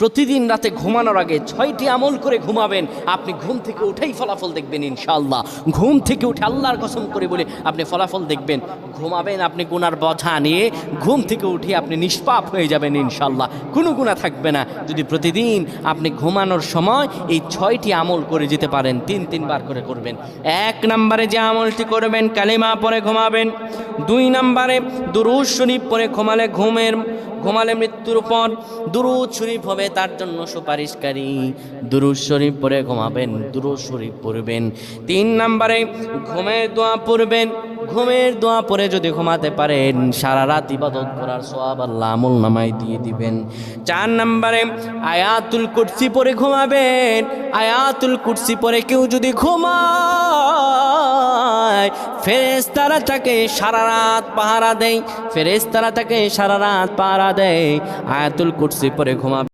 প্রতিদিন রাতে ঘুমানোর আগে 6টি আমল করে ঘুমাবেন, আপনি ঘুম থেকে উঠেই ফলাফল দেখবেন ইনশাআল্লাহ। ঘুম থেকে উঠে আল্লাহর কসম করে বলে আপনি ফলাফল দেখবেন। ঘুমাবেন আপনি গুনার বোঝা নিয়ে, ঘুম থেকে উঠে আপনি নিষ্পাপ হয়ে যাবেন ইনশাআল্লাহ, কোনো গুনাহ থাকবে না। যদি প্রতিদিন আপনি ঘুমানোর সময় এই 6টি আমল করে যেতে পারেন, 3বার করে করবেন। 1 নম্বরে যে আমলটি করবেন, কালিমা পড়ে ঘুমাবেন। 2 নম্বরে দুরূদ শরীফ পড়ে ঘুমালে মৃত্যুর পর দুরূদ শরীফ হবে তার জন্য সুপারিশকারী। দুরূদ শরীফ পড়ে ঘুমাবেন, দুরূদ শরীফ পড়বেন। 3 নম্বরে ঘুমের দোয়া পড়বেন। ঘুমের দোয়া পড়ে যদি ঘুমাতে পারেন, সারা রাত ইবাদত করার সওয়াব আল্লাহ আমলনামায় দিয়ে দিবেন। 4 নম্বরে আয়াতুল কুরসি পড়ে ঘুমাবেন। আয়াতুল কুরসি পড়ে কেউ যদি ঘুমায়, ফেরেশতারা তাকে সারা রাত পাহারা দেয়। ফেরেশতারা তাকে সারা রাত পাহারা দেয়। আয়াতুল কুরসি পড়ে ঘুমাবে।